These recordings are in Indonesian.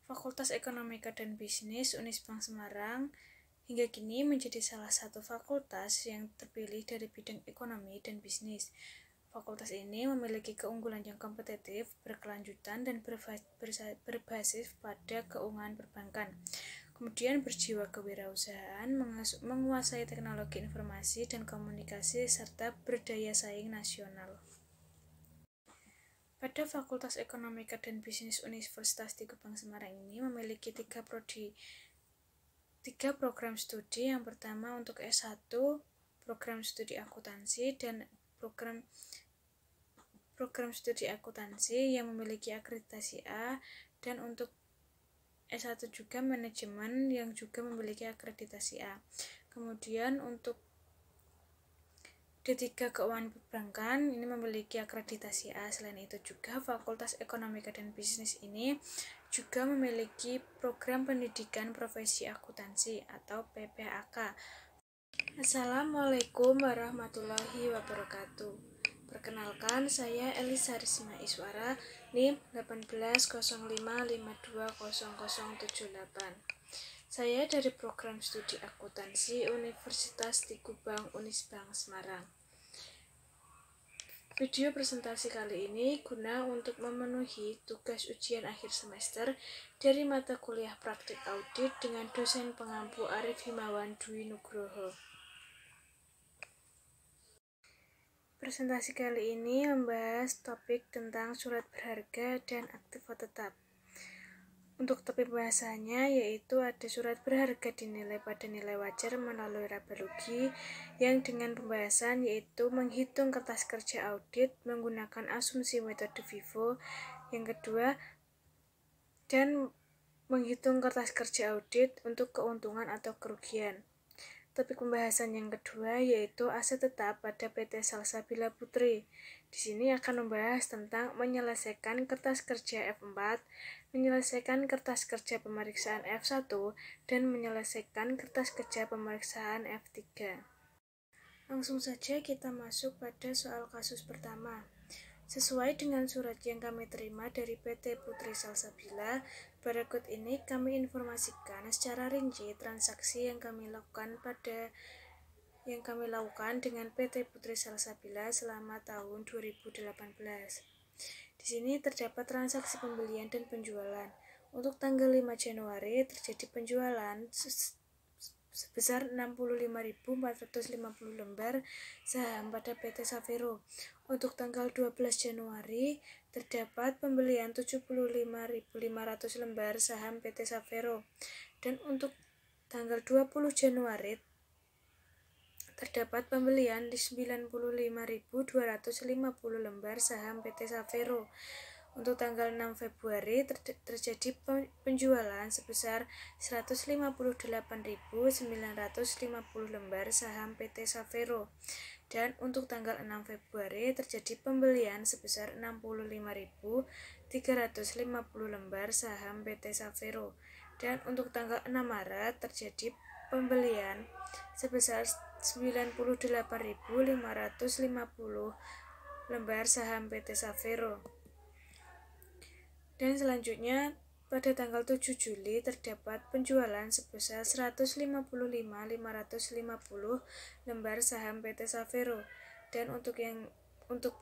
Fakultas Ekonomika dan Bisnis Unisbank Semarang hingga kini menjadi salah satu fakultas yang terpilih dari bidang ekonomi dan bisnis. Fakultas ini memiliki keunggulan yang kompetitif, berkelanjutan, dan berbasis pada keuangan perbankan. Kemudian berjiwa kewirausahaan, menguasai teknologi informasi dan komunikasi, serta berdaya saing nasional. Pada Fakultas Ekonomika dan Bisnis Universitas Di Gebang Semarang ini memiliki tiga program studi. Yang pertama untuk S1, program studi akuntansi, dan program studi akuntansi yang memiliki akreditasi A, dan untuk S1 juga manajemen yang juga memiliki akreditasi A. Kemudian untuk D3 keuangan perbankan ini memiliki akreditasi A. Selain itu juga Fakultas Ekonomika dan Bisnis ini juga memiliki program pendidikan profesi akuntansi atau PPAK. Assalamualaikum warahmatullahi wabarakatuh. Perkenalkan, saya Elisa Risma Iswara, NIM 1805520078. Saya dari program studi akuntansi Universitas Di Gebang Unisbank Semarang. Video presentasi kali ini guna untuk memenuhi tugas ujian akhir semester dari mata kuliah praktik audit dengan dosen pengampu Arif Himawan Dwi Nugroho. Presentasi kali ini membahas topik tentang surat berharga dan aktiva tetap. Untuk topik bahasannya yaitu ada surat berharga dinilai pada nilai wajar melalui laba rugi yang dengan pembahasan yaitu menghitung kertas kerja audit menggunakan asumsi metode FIFO. Yang kedua, dan menghitung kertas kerja audit untuk keuntungan atau kerugian. Topik pembahasan yang kedua yaitu aset tetap pada PT Salsabila Putri. Di sini akan membahas tentang menyelesaikan kertas kerja F4, menyelesaikan kertas kerja pemeriksaan F1, dan menyelesaikan kertas kerja pemeriksaan F3. Langsung saja kita masuk pada soal kasus pertama. Sesuai dengan surat yang kami terima dari PT Putri Salsabila, berikut ini kami informasikan secara rinci transaksi yang kami lakukan dengan PT Putri Salsabila selama tahun 2018. Di sini terdapat transaksi pembelian dan penjualan. Untuk tanggal 5 Januari terjadi penjualan sebesar 65.450 lembar saham pada PT Savero. Untuk tanggal 12 Januari terdapat pembelian 75.500 lembar saham PT Savero. Dan untuk tanggal 20 Januari terdapat pembelian 95.250 lembar saham PT Savero. Untuk tanggal 6 Februari terjadi penjualan sebesar 158.950 lembar saham PT Savero. Dan untuk tanggal 6 Februari terjadi pembelian sebesar 65.350 lembar saham PT Savero. Dan untuk tanggal 6 Maret terjadi pembelian sebesar 98.550 lembar saham PT Savero. Dan selanjutnya pada tanggal 7 Juli terdapat penjualan sebesar 155.550 lembar saham PT Savero. Dan untuk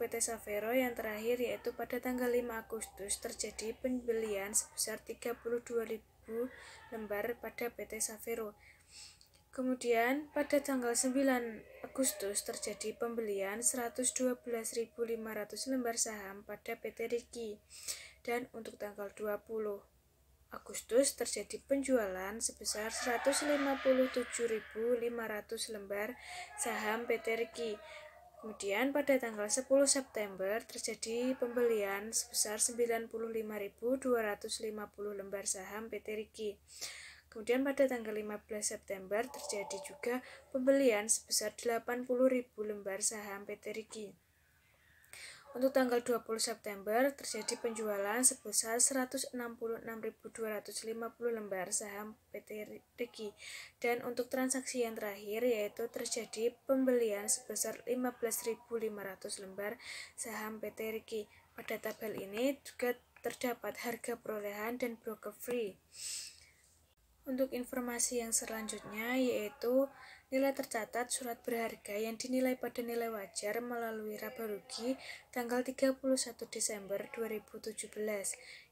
PT Savero yang terakhir yaitu pada tanggal 5 Agustus terjadi pembelian sebesar 32.000 lembar pada PT Savero. Kemudian pada tanggal 9 Agustus terjadi pembelian 112.500 lembar saham pada PT Riki. Dan untuk tanggal 20 Agustus terjadi penjualan sebesar 157.500 lembar saham PT Riki. Kemudian pada tanggal 10 September terjadi pembelian sebesar 95.250 lembar saham PT Riki. Kemudian pada tanggal 15 September terjadi juga pembelian sebesar 80.000 lembar saham PT Riki. Untuk tanggal 20 September terjadi penjualan sebesar 166.250 lembar saham PT Riki. Dan untuk transaksi yang terakhir yaitu terjadi pembelian sebesar 15.500 lembar saham PT Riki. Pada tabel ini juga terdapat harga perolehan dan broker free. Untuk informasi yang selanjutnya yaitu nilai tercatat surat berharga yang dinilai pada nilai wajar melalui laba rugi tanggal 31 Desember 2017,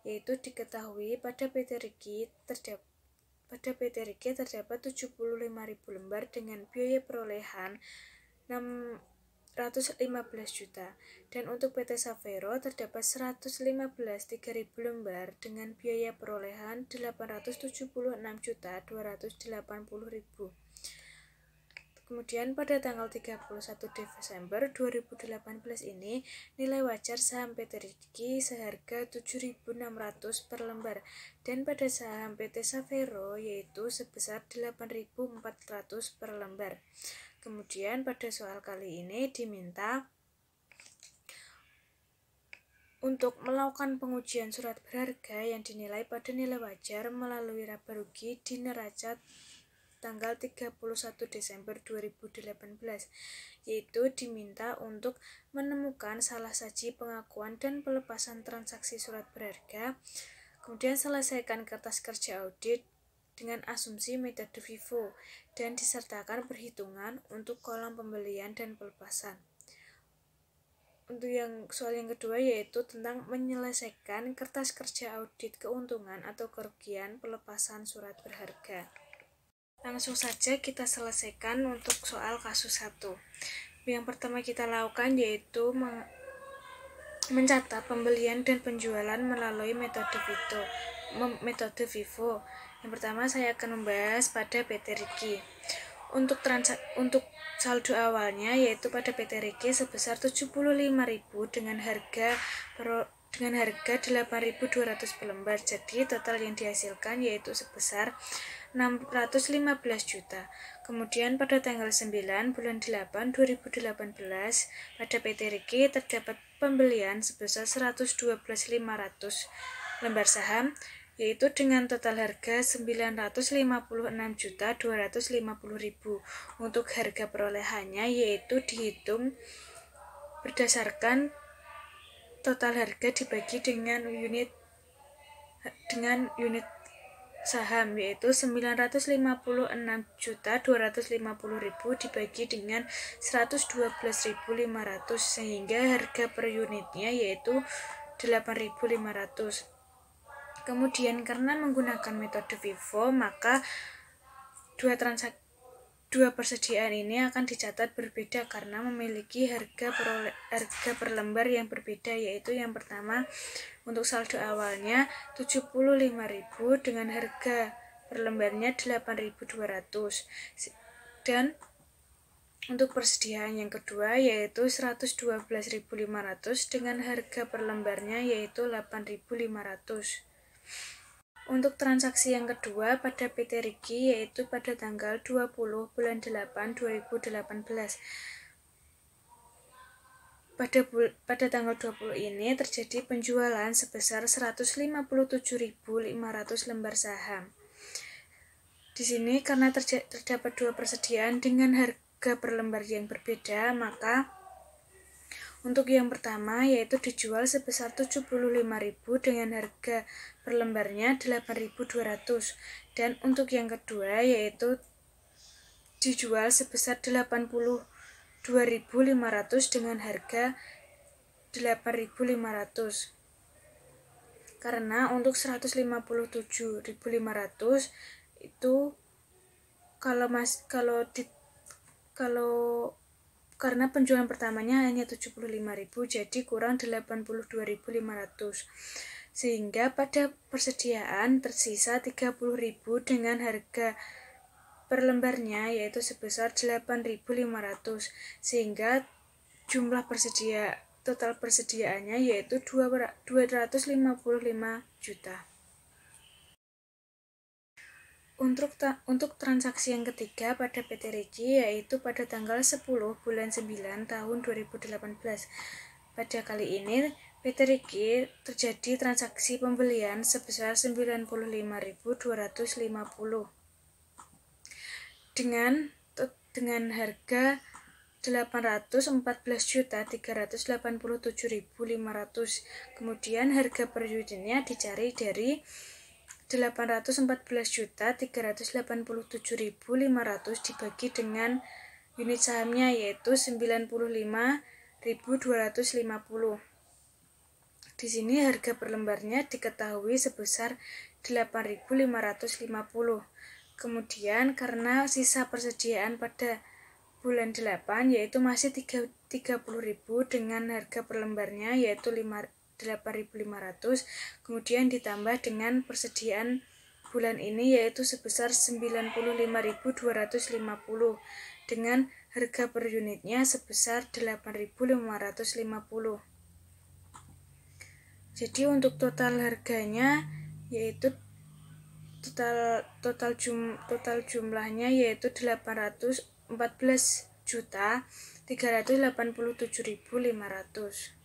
yaitu diketahui pada PT Riki terdapat 75.000 lembar dengan biaya perolehan 615 juta, dan untuk PT Savero terdapat 115.000 lembar dengan biaya perolehan 876.280.000. Kemudian pada tanggal 31 Desember 2018 ini nilai wajar saham PT Riki seharga 7.600 per lembar, dan pada saham PT Savero yaitu sebesar 8.400 per lembar. Kemudian pada soal kali ini diminta untuk melakukan pengujian surat berharga yang dinilai pada nilai wajar melalui laba rugi di neraca tanggal 31 Desember 2018, yaitu diminta untuk menemukan salah saji pengakuan dan pelepasan transaksi surat berharga, kemudian selesaikan kertas kerja audit dengan asumsi metode FIFO, dan disertakan perhitungan untuk kolom pembelian dan pelepasan. Untuk soal yang kedua yaitu tentang menyelesaikan kertas kerja audit keuntungan atau kerugian pelepasan surat berharga. Langsung saja kita selesaikan untuk soal kasus 1. Yang pertama kita lakukan yaitu mencatat pembelian dan penjualan melalui metode FIFO. Yang pertama saya akan membahas pada PT Riki. Untuk saldo awalnya yaitu pada PT Riki sebesar 75.000 dengan harga 8.200 per lembar. Jadi total yang dihasilkan yaitu sebesar 615 juta. Kemudian pada tanggal 9 bulan 8 2018 pada PT Riki terdapat pembelian sebesar 112.500 lembar saham, yaitu dengan total harga 956.250.000. Untuk harga perolehannya yaitu dihitung berdasarkan total harga dibagi dengan unit saham, yaitu 956.250.000 dibagi dengan 112.500, sehingga harga per unitnya yaitu 8.500. Kemudian karena menggunakan metode FIFO, maka dua persediaan ini akan dicatat berbeda karena memiliki harga per lembar yang berbeda, yaitu yang pertama untuk saldo awalnya 75.000 dengan harga per lembarnya 8.200, dan untuk persediaan yang kedua yaitu 112.500 dengan harga per lembarnya yaitu 8.500. Untuk transaksi yang kedua pada PT Riki yaitu pada tanggal 20 bulan 8 2018. Pada tanggal 20 ini terjadi penjualan sebesar 157.500 lembar saham. Di sini karena terdapat dua persediaan dengan harga per lembar yang berbeda, maka untuk yang pertama yaitu dijual sebesar 75.000 dengan harga per lembarnya 8.200, dan untuk yang kedua yaitu dijual sebesar 82.500 dengan harga 8.500. Karena untuk 157.500 itu karena penjualan pertamanya hanya 75.000, jadi kurang 82.500, sehingga pada persediaan tersisa 30.000 dengan harga per lembarnya yaitu sebesar 8.500, sehingga jumlah total persediaannya yaitu 255 juta. Untuk transaksi yang ketiga pada PT Riki yaitu pada tanggal 10 bulan 9 tahun 2018. Pada kali ini PT Riki terjadi transaksi pembelian sebesar 95.250 dengan harga 814.387.500. Kemudian harga per unitnya dicari dari 814.387.500 dibagi dengan unit sahamnya yaitu 95.250. Di sini harga per lembarnya diketahui sebesar 8.550. Kemudian karena sisa persediaan pada bulan 8 yaitu masih 30.000 dengan harga per lembarnya yaitu 8.500, kemudian ditambah dengan persediaan bulan ini yaitu sebesar 95.250 dengan harga per unitnya sebesar 8.550. Jadi untuk total harganya yaitu total jumlahnya yaitu 814.387.500.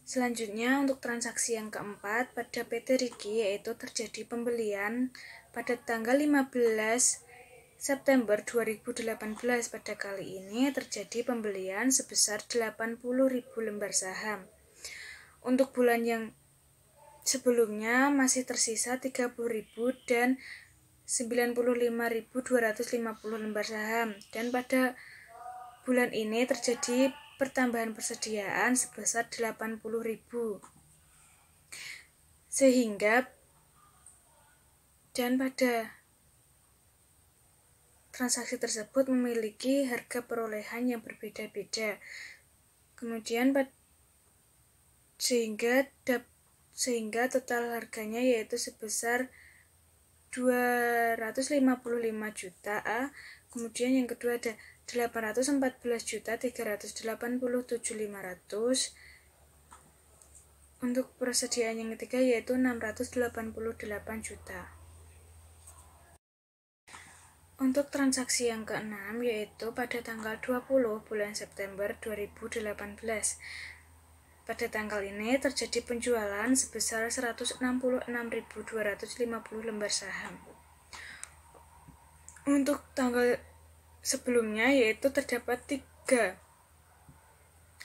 Selanjutnya untuk transaksi yang keempat pada PT Rigi yaitu terjadi pembelian pada tanggal 15 September 2018. Pada kali ini terjadi pembelian sebesar 80.000 lembar saham. Untuk bulan yang sebelumnya masih tersisa 30.000 dan 95.250 lembar saham, dan pada bulan ini terjadi pertambahan persediaan sebesar 80.000 sehingga dan pada transaksi tersebut memiliki harga perolehan yang berbeda-beda. Kemudian sehingga total harganya yaitu sebesar 255 juta. Kemudian yang kedua ada 814.387.500. Untuk persediaan yang ketiga yaitu 688 juta. Untuk transaksi yang keenam yaitu pada tanggal 20 bulan September 2018. Pada tanggal ini terjadi penjualan sebesar 166.250 lembar saham. Untuk tanggal sebelumnya yaitu terdapat 3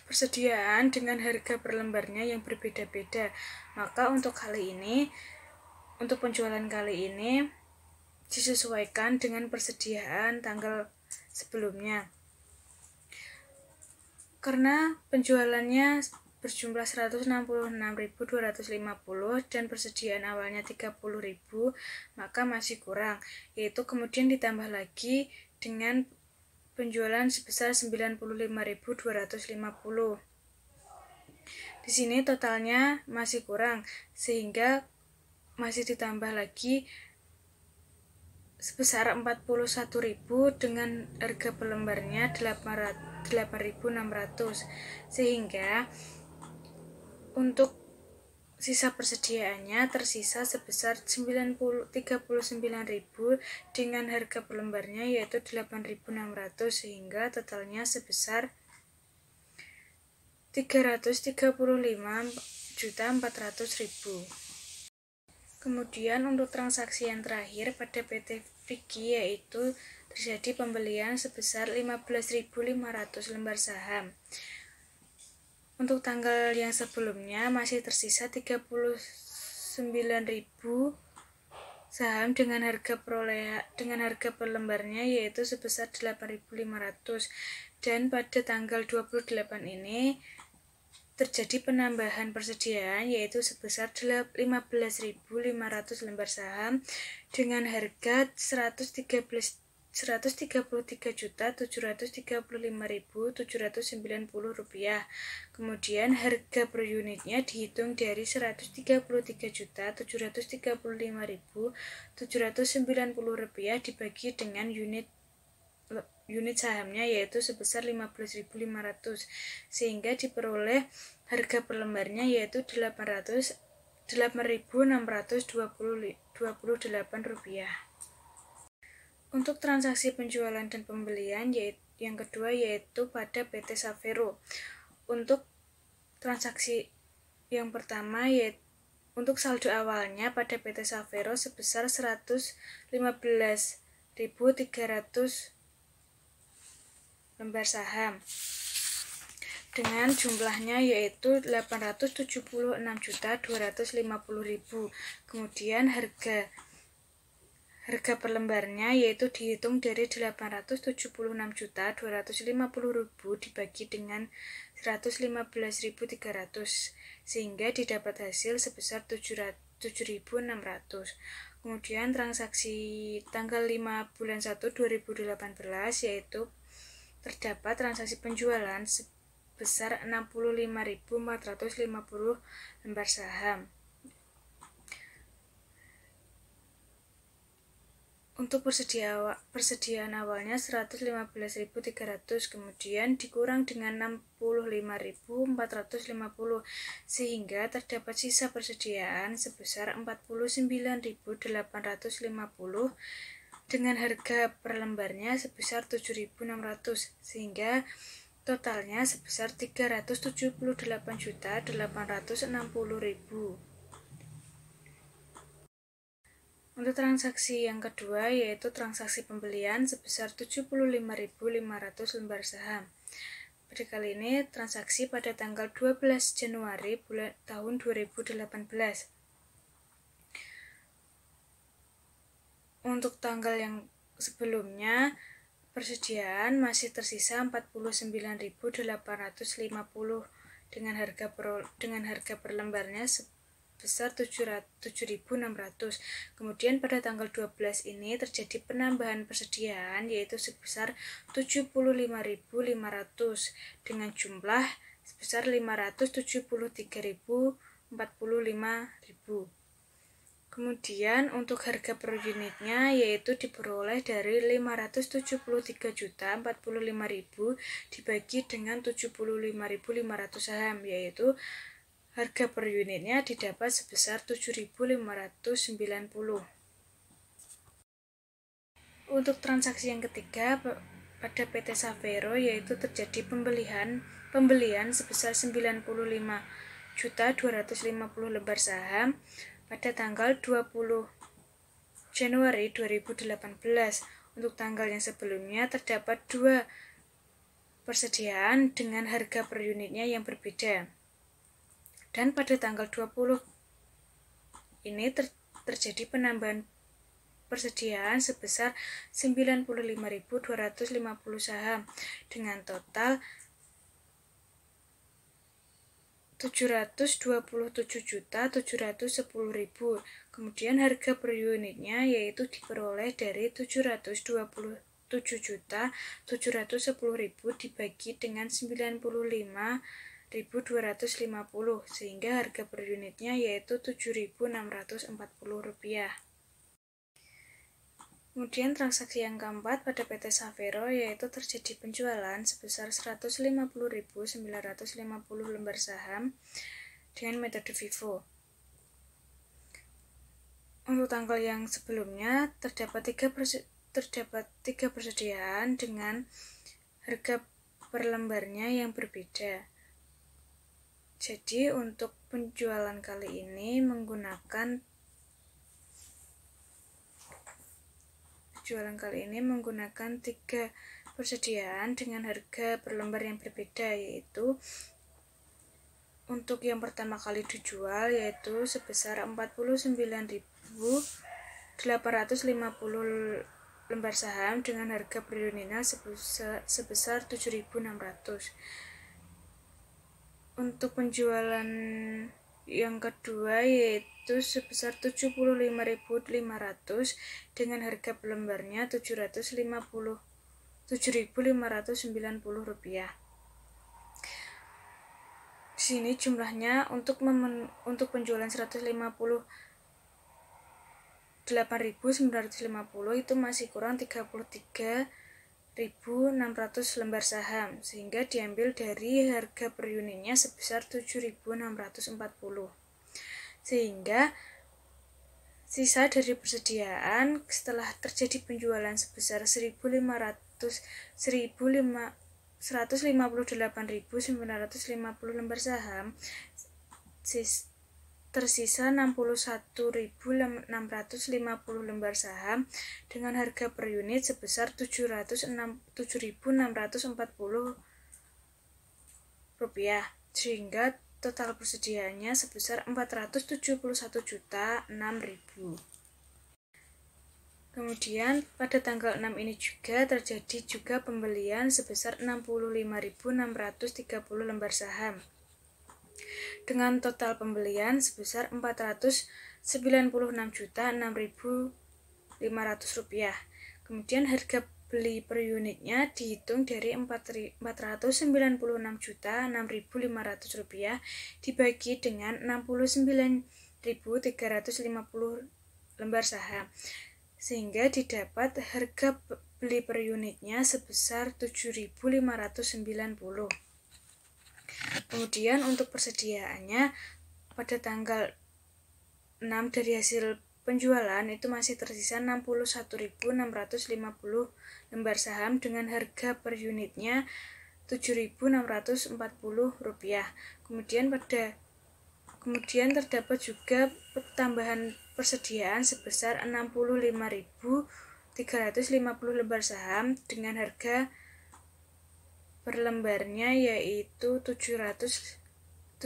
persediaan dengan harga per lembarnya yang berbeda-beda. Maka untuk penjualan kali ini disesuaikan dengan persediaan tanggal sebelumnya. Karena penjualannya berjumlah 166.250 dan persediaan awalnya 30.000, maka masih kurang, yaitu kemudian ditambah lagi dengan penjualan sebesar 95.250. Di sini totalnya masih kurang sehingga masih ditambah lagi sebesar 41.000 dengan harga per lembarnya 8.600, sehingga untuk sisa persediaannya tersisa sebesar 39.000 dengan harga per lembarnya yaitu 8.600, sehingga totalnya sebesar 335.400.000. Kemudian untuk transaksi yang terakhir pada PT Rigi yaitu terjadi pembelian sebesar 15.500 lembar saham. Untuk tanggal yang sebelumnya masih tersisa 39.000 saham dengan harga per lembarnya yaitu sebesar 8.500, dan pada tanggal 28 ini terjadi penambahan persediaan yaitu sebesar 15.500 lembar saham dengan harga 133.735.790 rupiah. Kemudian harga per unitnya dihitung dari 133.735.790 rupiah dibagi dengan unit sahamnya yaitu sebesar 15.500, sehingga diperoleh harga per lembarnya yaitu 8.628 rupiah. Untuk transaksi penjualan dan pembelian yang kedua yaitu pada PT Savero. Untuk transaksi yang pertama yaitu untuk saldo awalnya pada PT Savero sebesar 115.300 lembar saham dengan jumlahnya yaitu 876.250.000. Kemudian harga per lembarnya yaitu dihitung dari 876.250.000 dibagi dengan 115.300 sehingga didapat hasil sebesar 7.600. Kemudian transaksi tanggal 5 bulan 1 2018 yaitu terdapat transaksi penjualan sebesar 65.450 lembar saham. Untuk persediaan awalnya 115.300, kemudian dikurang dengan 65.450 sehingga terdapat sisa persediaan sebesar 49.850 dengan harga per lembarnya sebesar 7.600 sehingga totalnya sebesar 378.860.000. Untuk transaksi yang kedua yaitu transaksi pembelian sebesar 75.500 lembar saham. Pada kali ini transaksi pada tanggal 12 Januari tahun 2018. Untuk tanggal yang sebelumnya persediaan masih tersisa 49.850 dengan harga per lembarnya sebesar 7.600. Kemudian pada tanggal 12 ini terjadi penambahan persediaan yaitu sebesar 75.500 dengan jumlah sebesar 573.045.000. Kemudian untuk harga per unitnya yaitu diperoleh dari 573.045.000 dibagi dengan 75.500 saham, yaitu harga per unitnya didapat sebesar 7.590. Untuk transaksi yang ketiga pada PT Savero yaitu terjadi pembelian sebesar 95.250 lembar saham pada tanggal 20 Januari 2018. Untuk tanggal yang sebelumnya terdapat dua persediaan dengan harga per unitnya yang berbeda. Dan pada tanggal 20 ini terjadi penambahan persediaan sebesar 95.250 saham dengan total 727.710.000. Kemudian harga per unitnya yaitu diperoleh dari 727.710.000 dibagi dengan 95.250 sehingga harga per unitnya yaitu Rp7.640. Kemudian transaksi yang keempat pada PT Savero yaitu terjadi penjualan sebesar 150.950 lembar saham dengan metode FIFO. Untuk tanggal yang sebelumnya terdapat tiga persediaan dengan harga per lembarnya yang berbeda. Jadi untuk penjualan kali ini menggunakan tiga persediaan dengan harga per lembar yang berbeda, yaitu untuk yang pertama kali dijual yaitu sebesar 49.850 lembar saham dengan harga per unitnya sebesar 7.600. Untuk penjualan yang kedua yaitu sebesar 75.500 dengan harga per lembarnya Rp7.590. Di sini jumlahnya untuk penjualan 158.950 itu masih kurang 33.600 lembar saham sehingga diambil dari harga per unitnya sebesar 7.640. Sehingga sisa dari persediaan setelah terjadi penjualan sebesar 158.950 lembar saham tersisa 61.650 lembar saham dengan harga per unit sebesar Rp7.640, sehingga total persediaannya sebesar Rp471.006.000. Kemudian pada tanggal 6 ini juga terjadi pembelian sebesar 65.630 lembar saham dengan total pembelian sebesar Rp496.006.500. Kemudian harga beli per unitnya dihitung dari Rp496.006.500 dibagi dengan 69.350 lembar saham, sehingga didapat harga beli per unitnya sebesar Rp7.590. Kemudian untuk persediaannya pada tanggal 6 dari hasil penjualan itu masih tersisa 61.650 lembar saham dengan harga per unitnya Rp7.640. Kemudian terdapat juga tambahan persediaan sebesar 65.350 lembar saham dengan harga per lembarnya yaitu Rp7.590.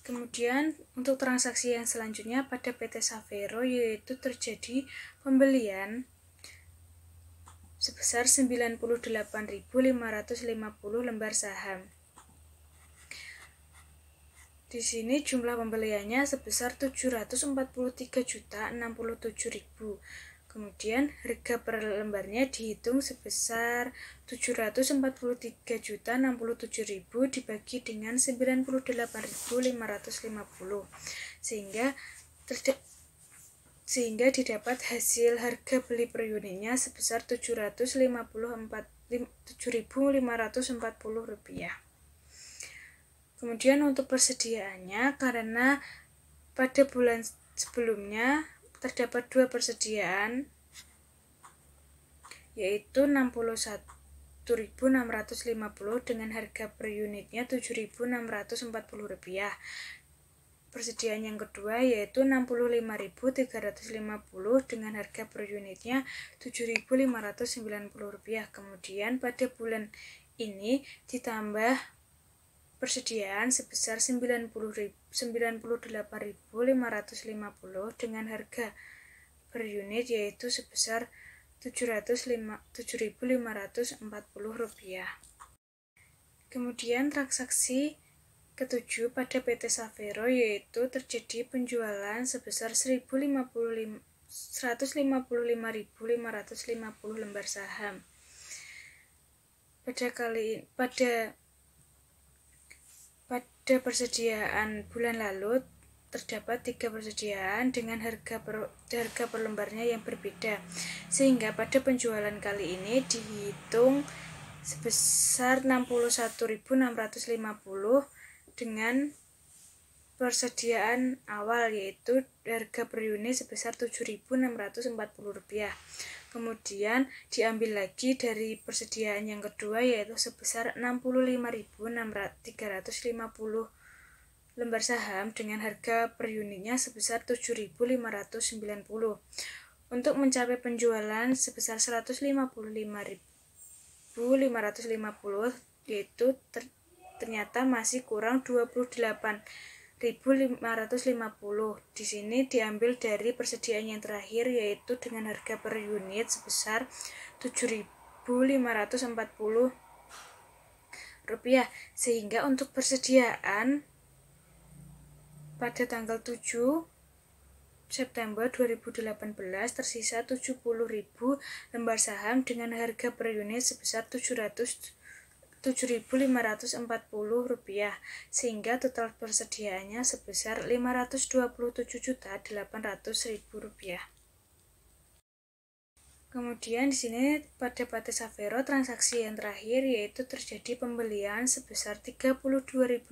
Kemudian untuk transaksi yang selanjutnya pada PT Saveiro yaitu terjadi pembelian sebesar 98.550 lembar saham. Di sini jumlah pembeliannya sebesar 743.067.000. Kemudian harga per lembarnya dihitung sebesar 743.067.000 dibagi dengan 98.550, sehingga didapat hasil harga beli per unitnya sebesar Rp7.540. Kemudian untuk persediaannya, karena pada bulan sebelumnya terdapat dua persediaan yaitu 61.650 dengan harga per unitnya Rp7.640. Persediaan yang kedua yaitu 65.350 dengan harga per unitnya Rp7.590. Kemudian pada bulan ini ditambah persediaan sebesar 98.550 dengan harga per unit yaitu sebesar Rp7.540. Kemudian transaksi ketujuh pada PT Saveiro yaitu terjadi penjualan sebesar 155.550 lembar saham. Pada persediaan bulan lalu terdapat 3 persediaan dengan harga per lembarnya yang berbeda, sehingga pada penjualan kali ini dihitung sebesar 61.650 dengan persediaan awal yaitu harga per unit sebesar Rp7.640. Kemudian diambil lagi dari persediaan yang kedua yaitu sebesar 65.350 lembar saham dengan harga per unitnya sebesar Rp7.590 untuk mencapai penjualan sebesar 155.550 yaitu ternyata masih kurang 28.550. Di sini diambil dari persediaan yang terakhir yaitu dengan harga per unit sebesar Rp7.540, sehingga untuk persediaan pada tanggal 7 September 2018 tersisa 70.000 lembar saham dengan harga per unit sebesar Rp7.540, sehingga total persediaannya sebesar Rp527.800.000. Kemudian di sini pada PT Saveiro transaksi yang terakhir yaitu terjadi pembelian sebesar 32.000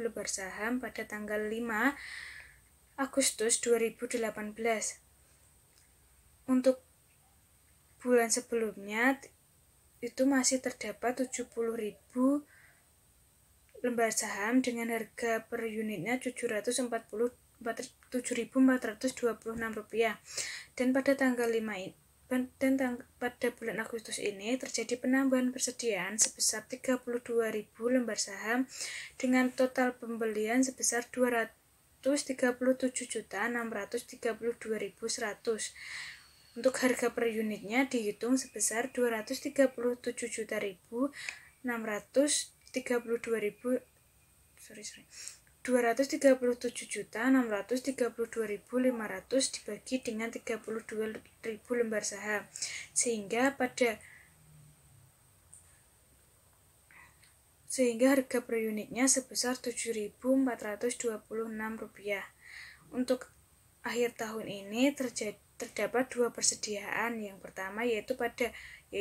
lembar saham pada tanggal 5 Agustus 2018. Untuk bulan sebelumnya itu masih terdapat 70.000 lembar saham dengan harga per unitnya Rp747.426 dan pada tanggal 5 pada bulan Agustus ini terjadi penambahan persediaan sebesar 32.000 lembar saham dengan total pembelian sebesar 237.632.100. Untuk harga per unitnya dihitung sebesar 237.632.500 dibagi dengan 32.000 lembar saham, sehingga harga per unitnya sebesar Rp7.426. Untuk akhir tahun ini terdapat dua persediaan. Yang pertama yaitu 70.000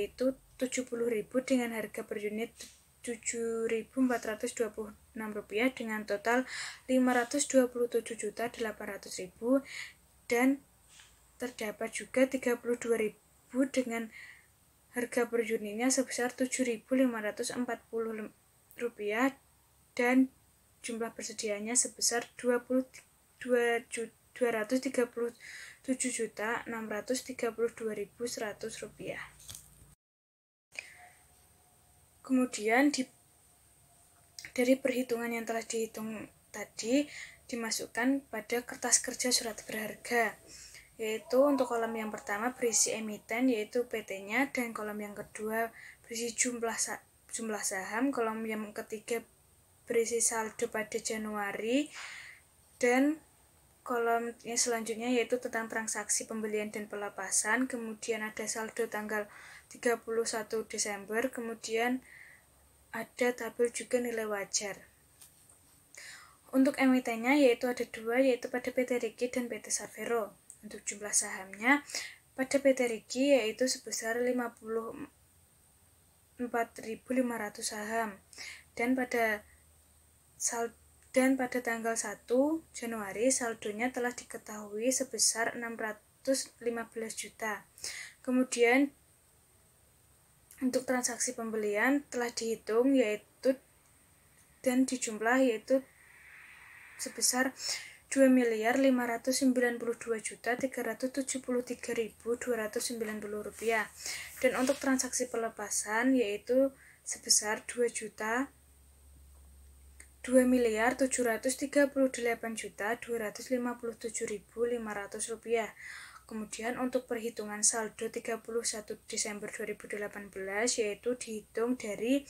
dengan harga per unit Rp7.426 dengan total Rp527.800.000, dan terdapat juga 32.000 dengan harga per unitnya sebesar Rp7.540 dan jumlah persediaannya sebesar Rp237.632.100. Kemudian dari perhitungan yang telah dihitung tadi dimasukkan pada kertas kerja surat berharga, yaitu untuk kolom yang pertama berisi emiten yaitu PT-nya, dan kolom yang kedua berisi jumlah saham, kolom yang ketiga berisi saldo pada Januari, dan kolom yang selanjutnya yaitu tentang transaksi pembelian dan pelepasan. Kemudian ada saldo tanggal 31 Desember, kemudian ada tabel juga nilai wajar. Untuk emitennya yaitu ada dua, yaitu pada PT Riki dan PT Savero. Untuk jumlah sahamnya pada PT Riki yaitu sebesar 54.500 saham, dan pada tanggal 1 Januari saldonya telah diketahui sebesar 615 juta. Kemudian untuk transaksi pembelian telah dihitung yaitu dan dijumlah yaitu sebesar Rp2.592.373.290. Dan untuk transaksi pelepasan yaitu sebesar Rp2.738.257.500. Kemudian untuk perhitungan saldo 31 Desember 2018 yaitu dihitung dari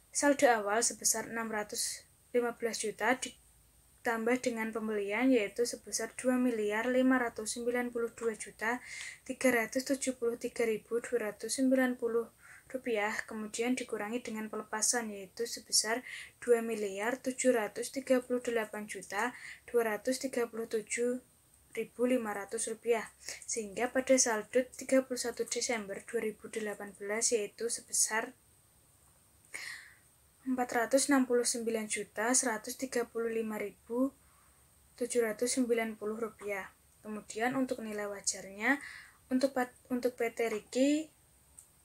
saldo awal sebesar 615 juta ditambah dengan pembelian yaitu sebesar Rp2.559.373.290, kemudian dikurangi dengan pelepasan yaitu sebesar Rp2.738.237.500, sehingga pada saldo 31 Desember 2018 yaitu sebesar Rp469.135.790. Kemudian untuk nilai wajarnya untuk PT Riki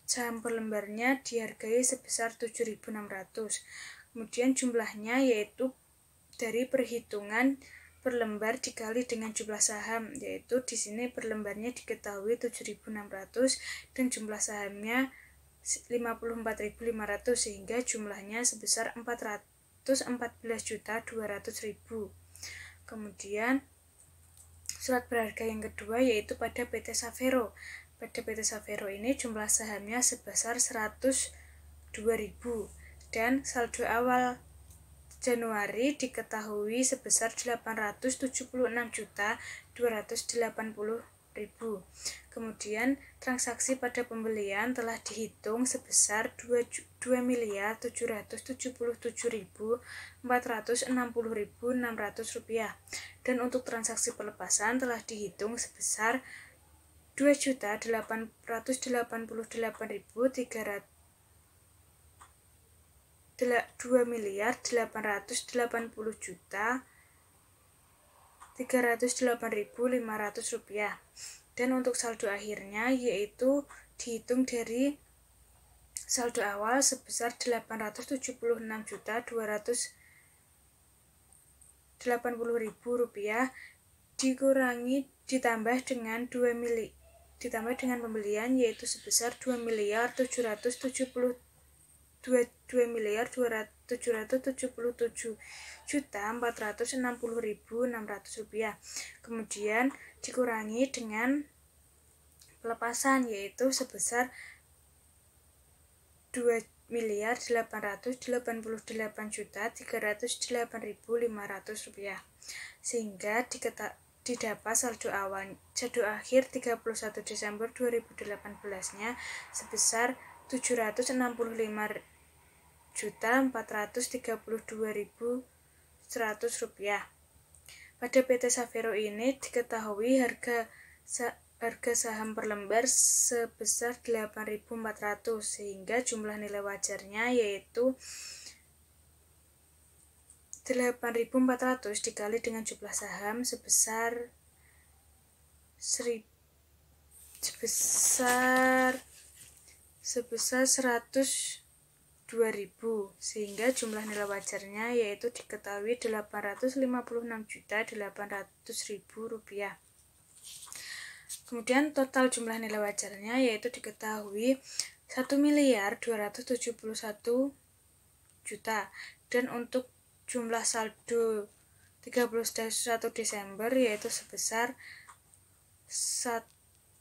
saham per lembarnya dihargai sebesar Rp7.600. Kemudian jumlahnya yaitu dari perhitungan per lembar dikali dengan jumlah saham, yaitu di sini per lembarnya diketahui 7.600 dan jumlah sahamnya 54.500, sehingga jumlahnya sebesar 414.200.000. Kemudian surat berharga yang kedua yaitu pada PT Savero. Pada PT Savero ini jumlah sahamnya sebesar 102.000 dan saldo awal Januari diketahui sebesar 876.280.000. Kemudian transaksi pada pembelian telah dihitung sebesar Rp2.077.460.600, dan untuk transaksi pelepasan telah dihitung sebesar Rp2.888.380.000. Dan untuk saldo akhirnya yaitu dihitung dari saldo awal sebesar Rp876.200.000 Rp80.000 ditambah dengan pembelian yaitu sebesar Rp2.777.460.600. Kemudian dikurangi dengan pelepasan yaitu sebesar Rp2.888.308.500, sehingga didapat saldo akhir 31 Desember 2018-nya sebesar Rp764.432.100. Pada PT Saveiro ini diketahui harga saham per lembar sebesar 8.400, sehingga jumlah nilai wajarnya yaitu 8.400 dikali dengan jumlah saham sebesar 102.000, sehingga jumlah nilai wajarnya yaitu diketahui Rp856.800.000. Kemudian total jumlah nilai wajarnya yaitu diketahui 1.271.000.000, dan untuk jumlah saldo 31 Desember yaitu sebesar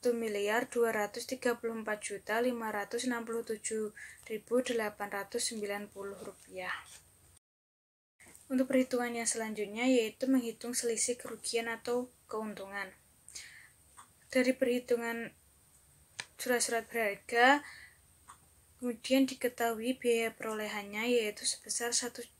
Rp1.264.567.890. Untuk perhitungan yang selanjutnya yaitu menghitung selisih kerugian atau keuntungan. Dari perhitungan surat-surat berharga, kemudian diketahui biaya perolehannya yaitu sebesar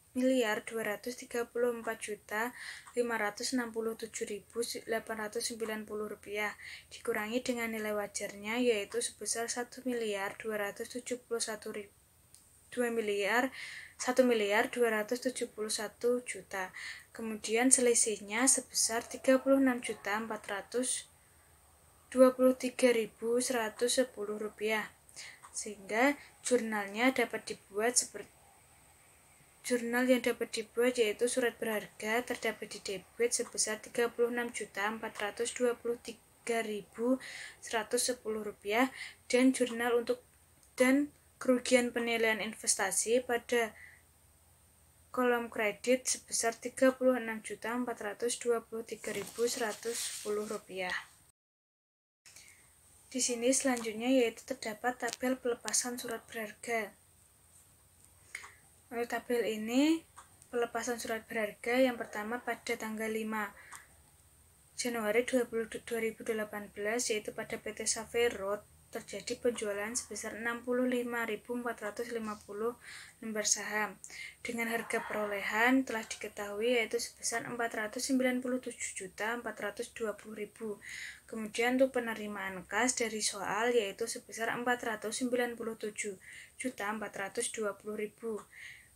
Rp1.264.567.890 dikurangi dengan nilai wajarnya yaitu sebesar Rp1.271.000.000. Kemudian selisihnya sebesar Rp36.423.110, sehingga jurnal yang dapat dibuat yaitu surat berharga terdapat di debit sebesar Rp36.423.110, dan kerugian penilaian investasi pada kolom kredit sebesar Rp36.423.110. Di sini selanjutnya yaitu terdapat tabel pelepasan surat berharga. Untuk tabel ini pelepasan surat berharga yang pertama pada tanggal 5 Januari 2018 yaitu pada PT Saveiro terjadi penjualan sebesar 65.450 lembar saham dengan harga perolehan telah diketahui yaitu sebesar Rp497.420.000. Kemudian untuk penerimaan kas dari soal yaitu sebesar Rp497.420.000.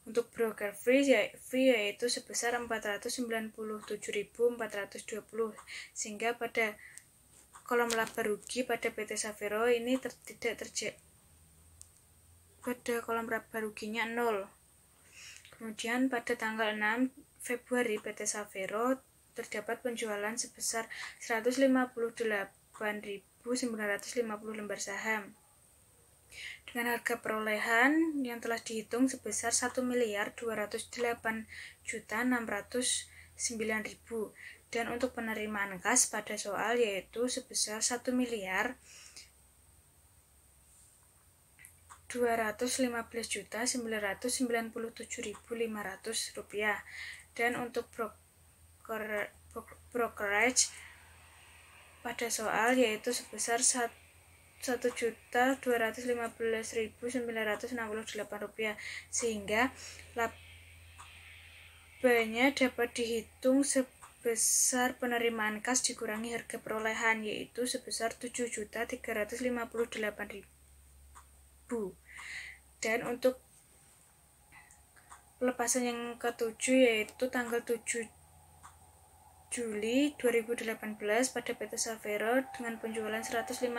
Untuk broker fee yaitu sebesar Rp497.420, sehingga pada kolom laba rugi pada PT Saveiro ini tidak terjadi, pada kolom laba ruginya 0. Kemudian pada tanggal 6 Februari PT Saveiro terdapat penjualan sebesar 158.950 lembar saham dengan harga perolehan yang telah dihitung sebesar Rp1.208.609.000, dan untuk penerimaan kas pada soal yaitu sebesar Rp1.215.997.500, dan untuk brokerage pada soal yaitu sebesar Rp1.215.968, sehingga labanya dapat dihitung sebesar penerimaan kas dikurangi harga perolehan yaitu sebesar Rp7.358.000. Dan untuk pelepasan yang ketujuh yaitu tanggal 7 Juli 2018 pada PT Saveiro dengan penjualan 156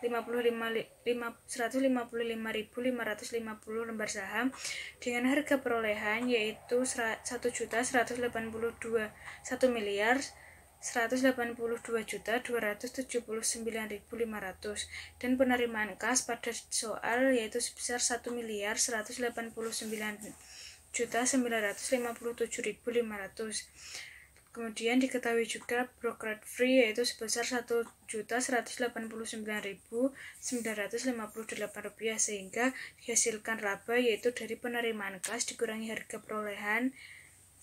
155.550 lembar saham dengan harga perolehan yaitu 1.182.279.500 dan penerimaan kas pada soal yaitu sebesar 1.189.957.500. Kemudian diketahui juga brokerage fee yaitu sebesar Rp1.189.958 sehingga dihasilkan laba yaitu dari penerimaan kas dikurangi harga perolehan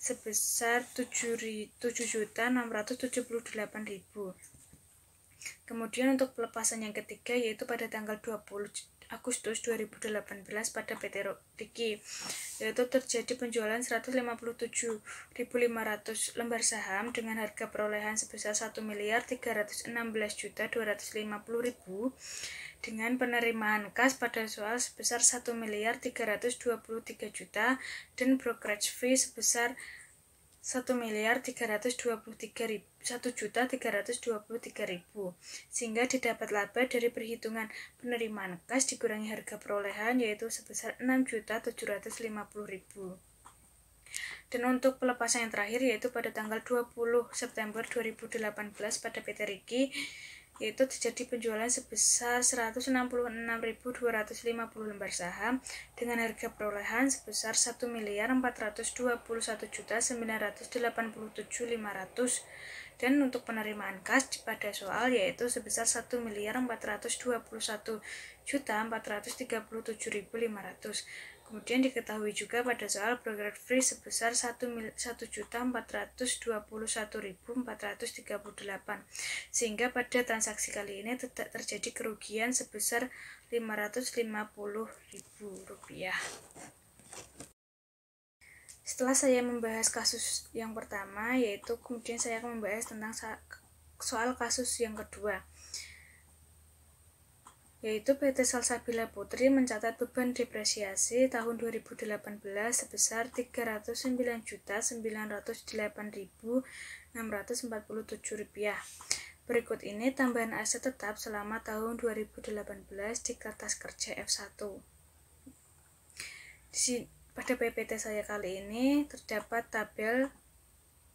sebesar 7.678.000. Kemudian untuk pelepasan yang ketiga yaitu pada tanggal 20 Agustus 2018 pada PT Riki, yaitu terjadi penjualan 157.500 lembar saham dengan harga perolehan sebesar 1.316.250.000 dengan penerimaan kas pada soal sebesar 1.323.000.000 dan brokerage fee sebesar 1.323.000 sehingga didapat laba dari perhitungan penerimaan kas dikurangi harga perolehan yaitu sebesar 6.750.000. Dan untuk pelepasan yang terakhir yaitu pada tanggal 20 September 2018 pada PT Riki yaitu terjadi penjualan sebesar 166.250 lembar saham dengan harga perolehan sebesar 1.421.987.500 dan untuk penerimaan kas pada soal yaitu sebesar 1.421.437.500. Kemudian diketahui juga pada soal brokerage fee sebesar 1.421.438 sehingga pada transaksi kali ini terjadi kerugian sebesar Rp550.000. Setelah saya membahas kasus yang pertama yaitu kemudian saya akan membahas tentang soal kasus yang kedua, yaitu PT Salsabila Putri mencatat beban depresiasi tahun 2018 sebesar Rp309.908.647. Berikut ini tambahan aset tetap selama tahun 2018 di kertas kerja F1. Pada PPT saya kali ini terdapat tabel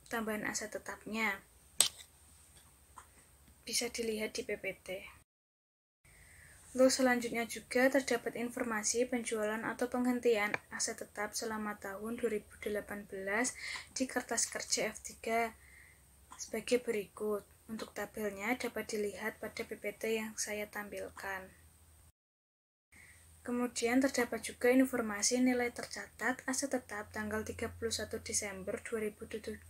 tambahan aset tetapnya. Bisa dilihat di PPT. Untuk selanjutnya juga terdapat informasi penjualan atau penghentian aset tetap selama tahun 2018 di kertas kerja F3 sebagai berikut. Untuk tabelnya dapat dilihat pada PPT yang saya tampilkan. Kemudian terdapat juga informasi nilai tercatat aset tetap tanggal 31 Desember 2017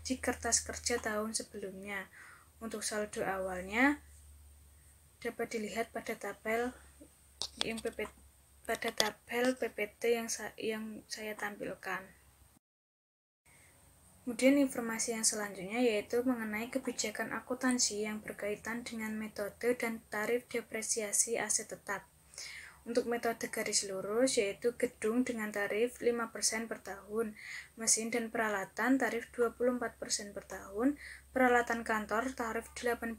di kertas kerja tahun sebelumnya. Untuk saldo awalnya dapat dilihat pada tabel PPT yang saya tampilkan. Kemudian informasi yang selanjutnya yaitu mengenai kebijakan akuntansi yang berkaitan dengan metode dan tarif depresiasi aset tetap. Untuk metode garis lurus yaitu gedung dengan tarif 5% per tahun, mesin dan peralatan tarif 24% per tahun, peralatan kantor tarif 18%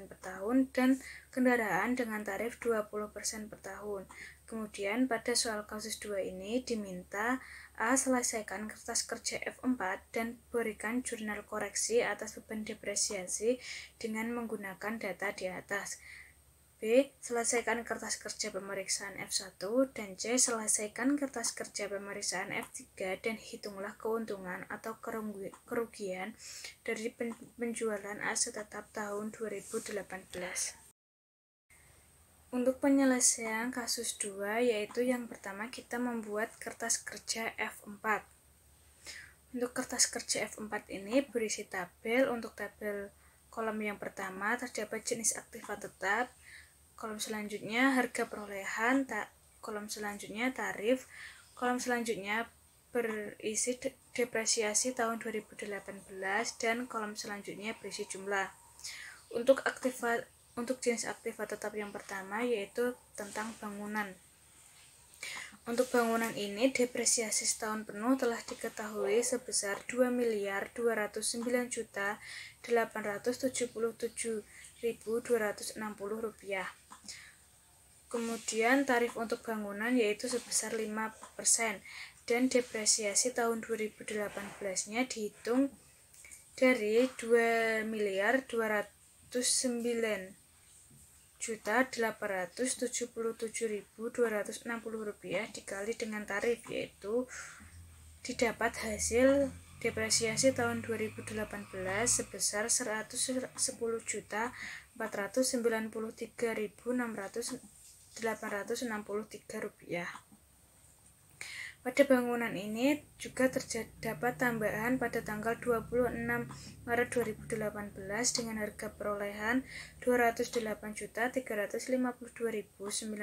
per tahun, dan kendaraan dengan tarif 20% per tahun. Kemudian pada soal kasus 2 ini diminta A. Selesaikan kertas kerja F4 dan berikan jurnal koreksi atas beban depresiasi dengan menggunakan data di atas. B. Selesaikan kertas kerja pemeriksaan F1 dan C. Selesaikan kertas kerja pemeriksaan F3 dan hitunglah keuntungan atau kerugian dari penjualan aset tetap tahun 2018. Untuk penyelesaian kasus 2 yaitu yang pertama kita membuat kertas kerja F4. Untuk kertas kerja F4 ini berisi tabel. Untuk tabel kolom yang pertama terdapat jenis aktiva tetap, kolom selanjutnya harga perolehan, kolom selanjutnya tarif, kolom selanjutnya berisi depresiasi tahun 2018 dan kolom selanjutnya berisi jumlah. Untuk jenis aktiva tetap yang pertama yaitu tentang bangunan. Untuk bangunan ini depresiasi setahun penuh telah diketahui sebesar 2.209.877.000 Rp2.260. Kemudian tarif untuk bangunan yaitu sebesar 5% dan depresiasi tahun 2018-nya dihitung dari Rp2.877.260 dikali dengan tarif, yaitu didapat hasil depresiasi tahun 2018 sebesar Rp191.493.863. Pada bangunan ini juga terdapat tambahan pada tanggal 26 Maret 2018 dengan harga perolehan Rp208.352.960.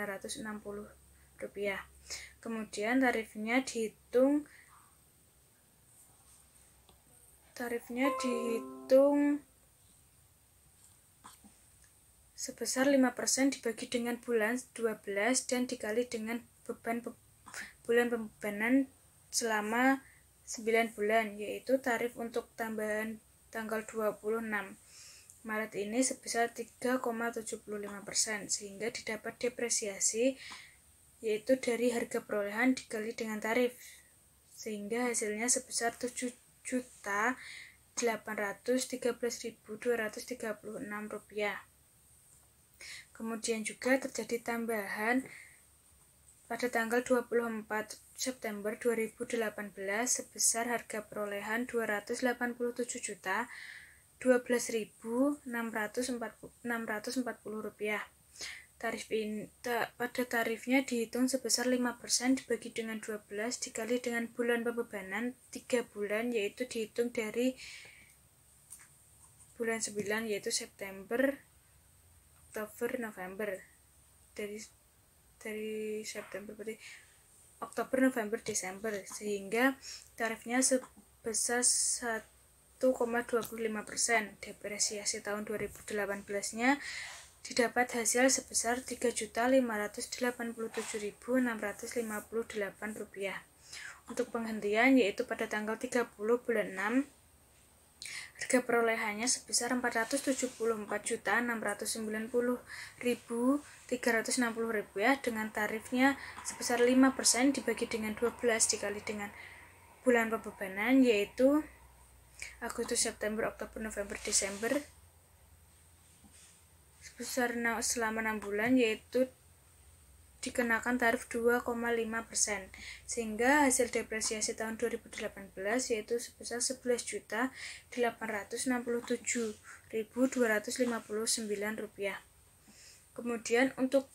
Kemudian tarifnya dihitung sebesar 5% dibagi dengan bulan 12 dan dikali dengan bulan pembebanan selama 9 bulan, yaitu tarif untuk tambahan tanggal 26 Maret ini sebesar 3,75%, sehingga didapat depresiasi yaitu dari harga perolehan dikali dengan tarif, sehingga hasilnya sebesar Rp7.813.236. Kemudian juga terjadi tambahan pada tanggal 24 September 2018 sebesar harga perolehan Rp280.012.640. Pada tarifnya dihitung sebesar 5% dibagi dengan 12 dikali dengan bulan pembebanan 3 bulan, yaitu dihitung dari bulan 9 yaitu September, Oktober, November. Dari September berarti Oktober, November, Desember, sehingga tarifnya sebesar 1,25%. Depresiasi tahun 2018-nya didapat hasil sebesar Rp3.587.658. Untuk penghentian yaitu pada tanggal 30 bulan 6, harga perolehannya sebesar Rp474.690.360 dengan tarifnya sebesar 5% dibagi dengan 12 dikali dengan bulan pembebanan yaitu Agustus, September, Oktober, November, Desember sebesar selama 6 bulan, yaitu dikenakan tarif 2,5%, sehingga hasil depresiasi tahun 2018 yaitu sebesar Rp11.867.259. Kemudian untuk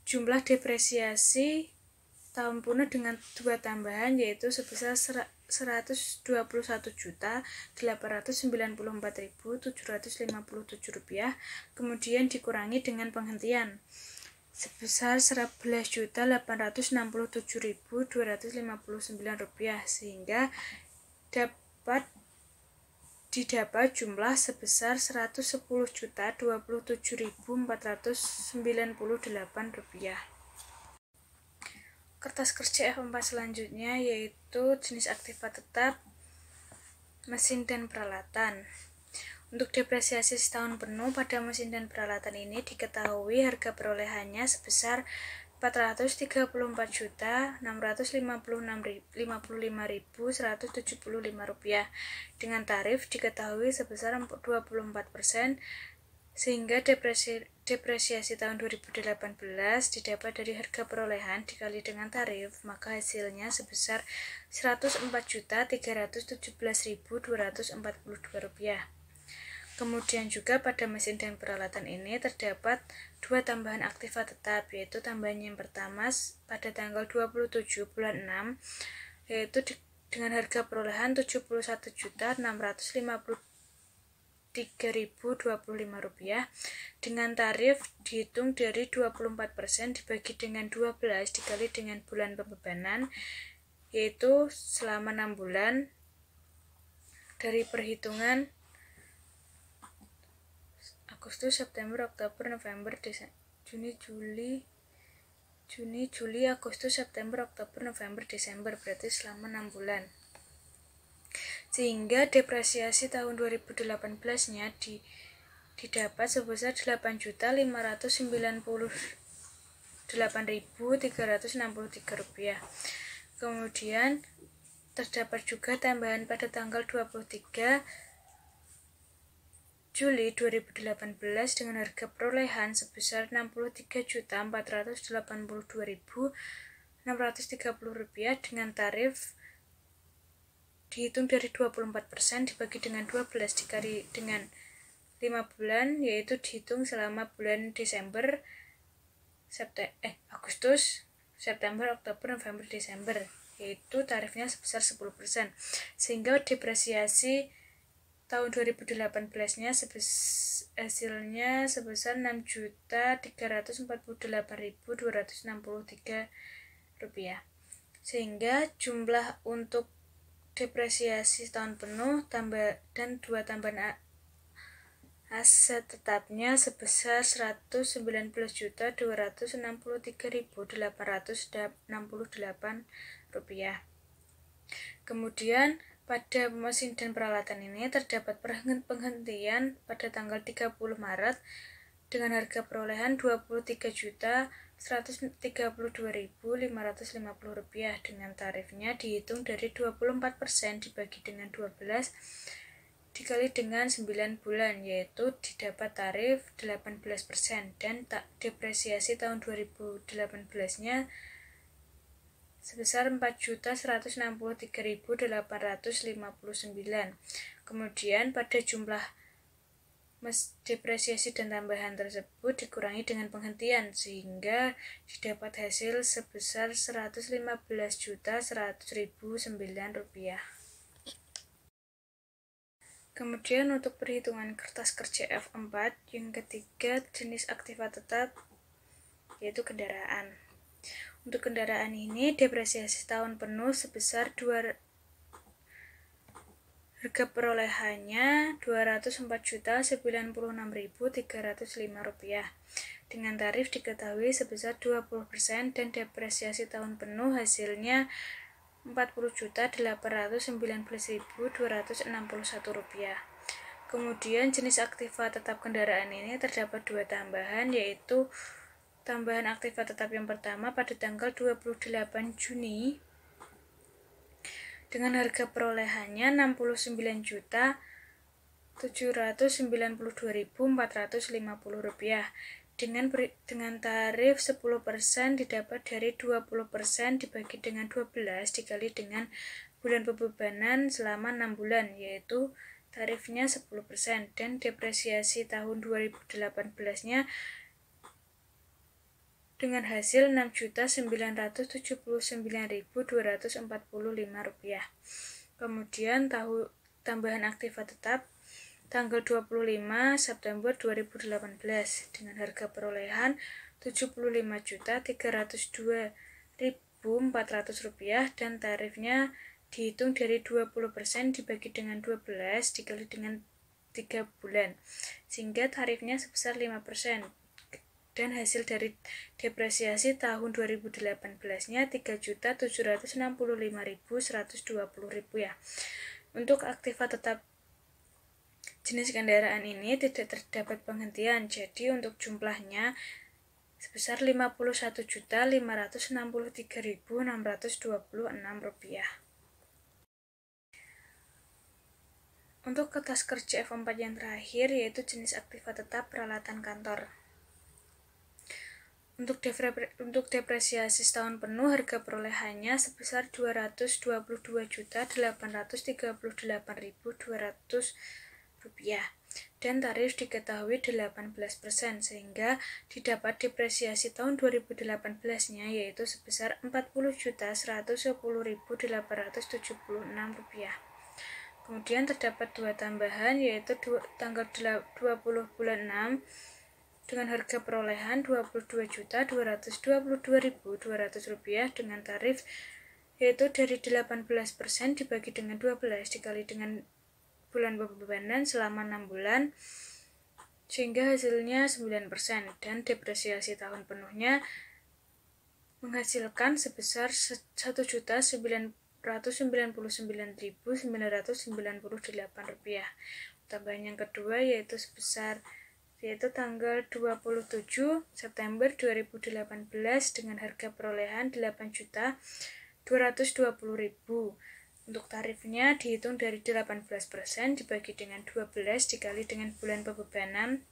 jumlah depresiasi tahun penuh dengan 2 tambahan yaitu sebesar Rp121.894.757. Kemudian dikurangi dengan penghentian sebesar Rp11.867.259, sehingga didapat jumlah sebesar Rp110.027.498. Kertas kerja F4 selanjutnya yaitu jenis aktiva tetap, mesin dan peralatan. Untuk depresiasi setahun penuh pada mesin dan peralatan ini diketahui harga perolehannya sebesar Rp434.655.175 dengan tarif diketahui sebesar 24%, sehingga depresiasi tahun 2018 didapat dari harga perolehan dikali dengan tarif, maka hasilnya sebesar Rp104.317.242. Kemudian juga pada mesin dan peralatan ini terdapat 2 tambahan aktiva tetap, yaitu tambahan yang pertama pada tanggal 27 bulan 6 yaitu dengan harga perolehan Rp71.653.025 dengan tarif dihitung dari 24% dibagi dengan 12 dikali dengan bulan pembebanan, yaitu selama 6 bulan dari perhitungan Agustus, September, Oktober, November, Juni, Juli, Agustus, September, Oktober, November, Desember, berarti selama 6 bulan. Sehingga depresiasi tahun 2018-nya didapat sebesar Rp8.098.363. Kemudian terdapat juga tambahan pada tanggal 23 Juli 2018 dengan harga perolehan sebesar Rp64.482.630 dengan tarif dihitung dari 24% dibagi dengan 12 dikali dengan 5 bulan, yaitu dihitung selama bulan Agustus, September, Oktober, November, Desember, yaitu tarifnya sebesar 10%. Sehingga depresiasi tahun 2018-nya hasilnya sebesar Rp6.348.263. Sehingga jumlah untuk depresiasi tahun penuh dan dua tambahan aset tetapnya sebesar Rp119.263.868. Kemudian pada mesin dan peralatan ini terdapat penghentian pada tanggal 30 Maret dengan harga perolehan Rp23.132.550 dengan tarifnya dihitung dari 24% dibagi dengan 12 dikali dengan 9 bulan, yaitu didapat tarif 18% dan depresiasi tahun 2018-nya sebesar Rp4.163.859. Kemudian pada jumlah depresiasi dan tambahan tersebut dikurangi dengan penghentian sehingga didapat hasil sebesar Rp115.100.009. Kemudian untuk perhitungan kertas kerja F4 yang ketiga jenis aktiva tetap yaitu kendaraan. Untuk kendaraan ini depresiasi tahun penuh sebesar harga perolehannya Rp204.096.305 dengan tarif diketahui sebesar 20% dan depresiasi tahun penuh hasilnya Rp40.819.261. Kemudian jenis aktiva tetap kendaraan ini terdapat dua tambahan, yaitu tambahan aktiva tetap yang pertama pada tanggal 28 Juni dengan harga perolehannya Rp69.792.450 dengan tarif 10% didapat dari 20% dibagi dengan 12 dikali dengan bulan pembebanan selama 6 bulan, yaitu tarifnya 10% dan depresiasi tahun 2018-nya dengan hasil Rp979.245. Kemudian tambahan aktiva tetap tanggal 25 September 2018 dengan harga perolehan Rp75.302.400 dan tarifnya dihitung dari 20% dibagi dengan 12 dikali dengan 3 bulan sehingga tarifnya sebesar 5% dan hasil dari depresiasi tahun 2018-nya Rp3.765.120 Untuk aktiva tetap jenis kendaraan ini tidak terdapat penghentian, jadi untuk jumlahnya sebesar Rp51.563.626. Untuk kertas kerja F4 yang terakhir yaitu jenis aktiva tetap peralatan kantor. Untuk depresiasi setahun penuh harga perolehannya sebesar Rp222.838.200 dan tarif diketahui 18% sehingga didapat depresiasi tahun 2018-nya yaitu sebesar Rp40.110.876. Kemudian terdapat dua tambahan yaitu tanggal 20 bulan 6 dengan harga perolehan Rp22.222.200 dengan tarif yaitu dari 18% dibagi dengan 12 dikali dengan bulan pembebanan selama 6 bulan sehingga hasilnya 9% dan depresiasi tahun penuhnya menghasilkan sebesar Rp1.999.998. Tambahan yang kedua yaitu sebesar yaitu tanggal 27 September 2018 dengan harga perolehan 8.220.000. Untuk tarifnya dihitung dari 18% dibagi dengan 12 dikali dengan bulan pembebanan,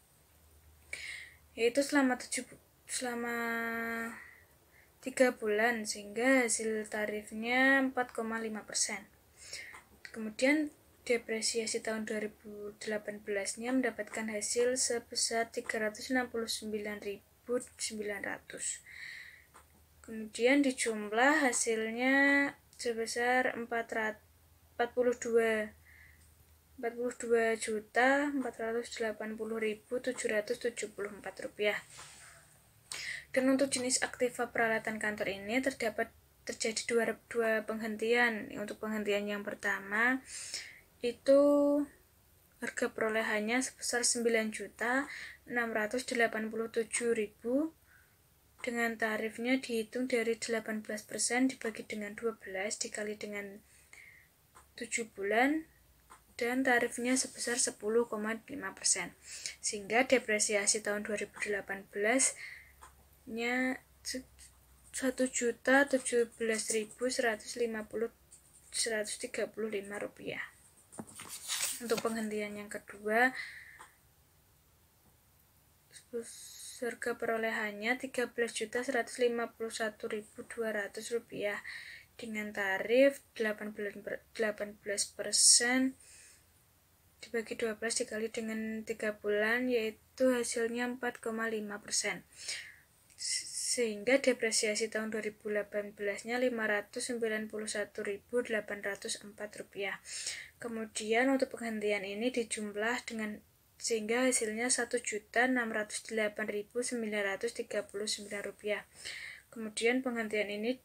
yaitu selama 3 bulan, sehingga hasil tarifnya 4,5%. Kemudian depresiasi tahun 2018-nya mendapatkan hasil sebesar 369.900. Kemudian dijumlah hasilnya sebesar 42.480.774 rupiah. Dan untuk jenis aktiva peralatan kantor ini terjadi dua penghentian. Untuk penghentian yang pertama itu harga perolehannya sebesar 9.687.000 dengan tarifnya dihitung dari 18% dibagi dengan 12 dikali dengan 7 bulan dan tarifnya sebesar 10,5%, sehingga depresiasi tahun 2018 nya 1.017.135 rupiah. Untuk penghentian yang kedua, harga perolehannya 13.151.200 rupiah dengan tarif 18% dibagi 12 dikali dengan 3 bulan, yaitu hasilnya 4,5%, sehingga depresiasi tahun 2018-nya 591.804 rupiah. Kemudian untuk penghentian ini dijumlah dengan sehingga hasilnya 1.608.939 rupiah. Kemudian penghentian ini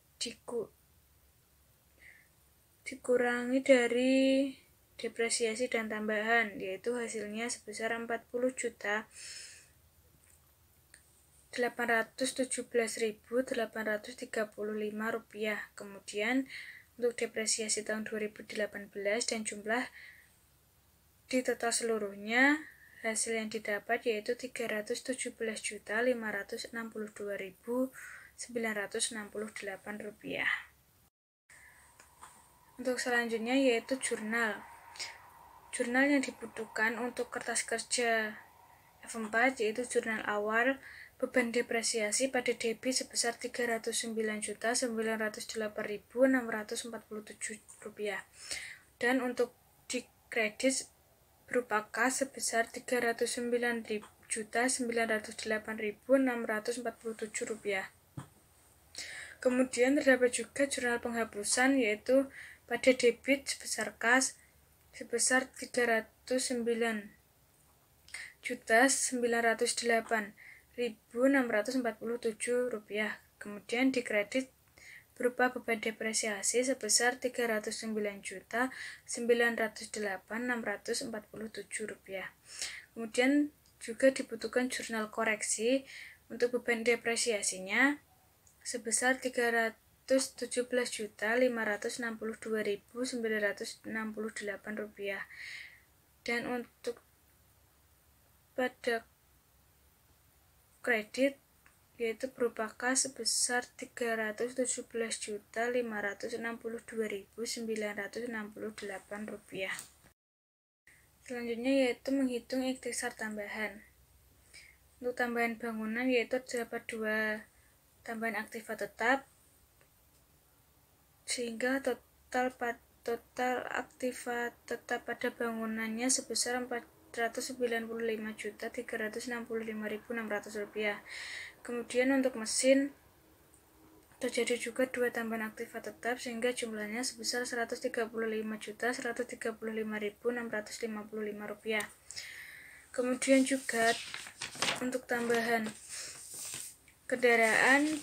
dikurangi dari depresiasi dan tambahan, yaitu hasilnya sebesar 40.817.835 rupiah. Kemudian untuk depresiasi tahun 2018 dan jumlah di total seluruhnya, hasil yang didapat yaitu 317.562.968 rupiah. Untuk selanjutnya yaitu jurnal. Jurnal yang dibutuhkan untuk kertas kerja F4 yaitu jurnal awal beban depresiasi pada debit sebesar 309.908.647 rupiah. Dan untuk di kredit berupa kas sebesar 309.908.647 rupiah. Kemudian terdapat juga jurnal penghapusan yaitu pada debit sebesar kas sebesar 309.908.647 rupiah. Kemudian di kredit berupa beban depresiasi sebesar 309.908.647 rupiah. Kemudian juga dibutuhkan jurnal koreksi untuk beban depresiasinya sebesar 317.562.968 rupiah. Dan untuk pada kredit yaitu berupa kas sebesar 317.562.968 rupiah. Selanjutnya yaitu menghitung ikhtisar tambahan. Untuk tambahan bangunan yaitu terdapat 2 tambahan aktiva tetap, sehingga total aktiva tetap pada bangunannya sebesar 495.365.600 rupiah. Kemudian untuk mesin terjadi juga 2 tambahan aktiva tetap sehingga jumlahnya sebesar 135.135.655 rupiah. Kemudian juga untuk tambahan kendaraan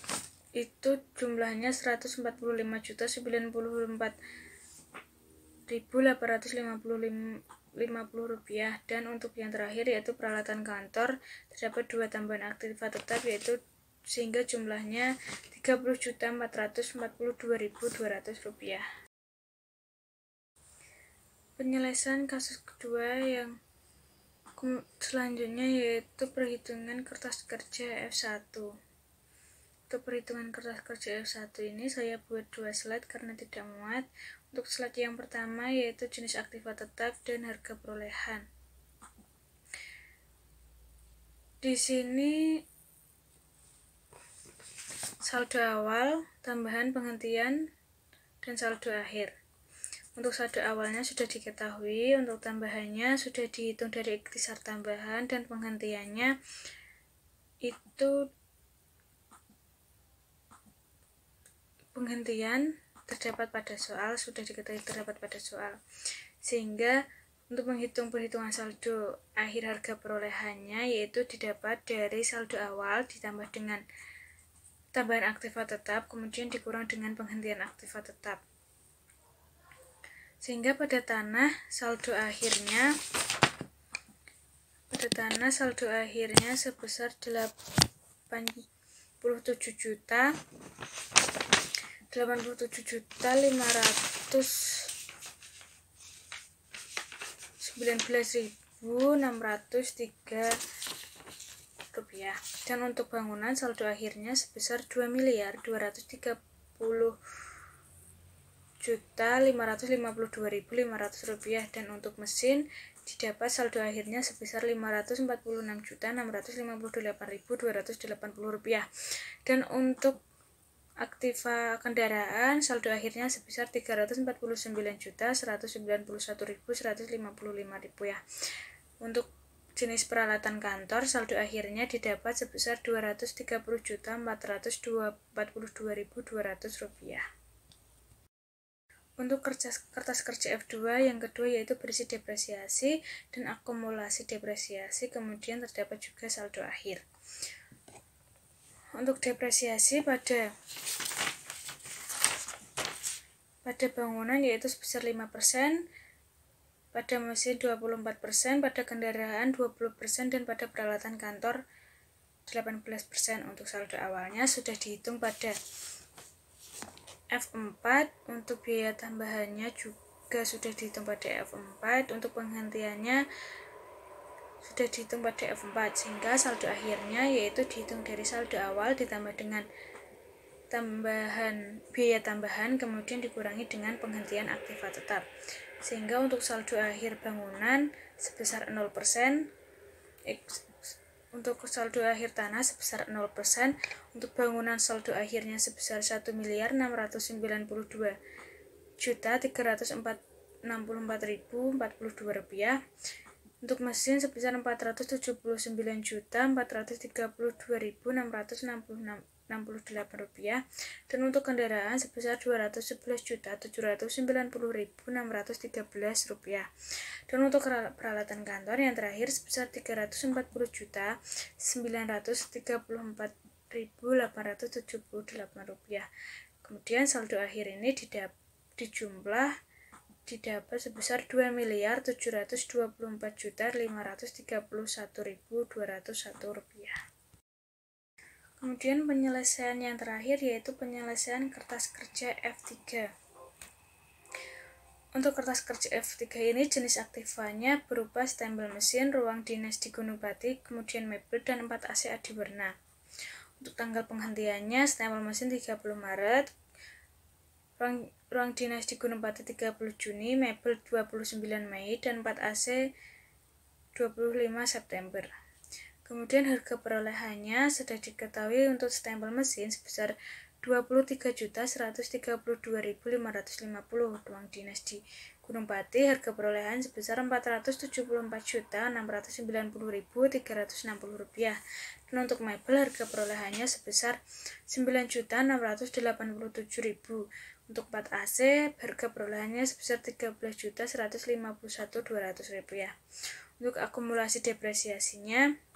itu jumlahnya 145.850 rupiah. Dan untuk yang terakhir yaitu peralatan kantor terdapat 2 tambahan aktiva tetap yaitu sehingga jumlahnya 30.442.200 rupiah. Penyelesaian kasus kedua yang Selanjutnya yaitu perhitungan kertas kerja F1. Untuk perhitungan kertas kerja F1 ini saya buat 2 slide karena tidak muat. Untuk slide yang pertama yaitu jenis aktiva tetap dan harga perolehan. Di sini saldo awal, tambahan, penghentian, dan saldo akhir. Untuk saldo awalnya sudah diketahui, untuk tambahannya sudah dihitung dari ikhtisar tambahan, dan penghentiannya itu penghentian terdapat pada soal, sudah diketahui terdapat pada soal. Sehingga untuk menghitung perhitungan saldo akhir harga perolehannya yaitu didapat dari saldo awal ditambah dengan tambahan aktiva tetap, kemudian dikurang dengan penghentian aktiva tetap. Sehingga pada tanah saldo akhirnya sebesar 87.519.603 rupiah. Dan untuk bangunan saldo akhirnya sebesar 2.230.552.500 rupiah. Dan untuk mesin didapat saldo akhirnya sebesar 546.658.280 rupiah. Dan untuk aktiva kendaraan saldo akhirnya sebesar 349.191.155 rupiah. Untuk jenis peralatan kantor saldo akhirnya didapat sebesar 230.442.200 rupiah. Untuk kertas kerja F2 yang kedua yaitu berisi depresiasi dan akumulasi depresiasi, kemudian terdapat juga saldo akhir. Untuk depresiasi pada bangunan yaitu sebesar 5%, pada mesin 24%, pada kendaraan 20%, dan pada peralatan kantor 18%. Untuk saldo awalnya sudah dihitung pada F4, untuk biaya tambahannya juga sudah dihitung pada F4, untuk penghentiannya sudah dihitung pada F4, sehingga saldo akhirnya yaitu dihitung dari saldo awal ditambah dengan biaya tambahan, kemudian dikurangi dengan penghentian aktiva tetap. Sehingga untuk saldo akhir bangunan sebesar 0%, untuk saldo akhir tanah sebesar 0%, untuk bangunan saldo akhirnya sebesar 1.962.364.042 rupiah. Untuk mesin sebesar 479.432.668 rupiah. Dan untuk kendaraan sebesar 211.790.613 rupiah. Dan untuk peralatan kantor yang terakhir sebesar 340.934.878 rupiah. Kemudian saldo akhir ini didapat sebesar 2.724.531.201 rupiah. Kemudian penyelesaian yang terakhir yaitu penyelesaian kertas kerja F3. Untuk kertas kerja F3 ini jenis aktivanya berupa stempel mesin, ruang dinas di Gunung Pati, kemudian mebel, dan 4 AC adiwarna. Untuk tanggal penghentiannya stempel mesin 30 Maret, ruang dinas di Gunung Pati 30 Juni, mebel 29 Mei, dan 4 AC 25 September. Kemudian harga perolehannya sudah diketahui untuk stempel mesin sebesar 23.132.550, ruang dinas di Gunung Pati harga perolehan sebesar 474.990.360 rupiah. Dan untuk mebel harga perolehannya sebesar 9.687.000. Untuk 4 AC harga perolehannya sebesar 13.151.200 rupiah. Untuk akumulasi depresiasinya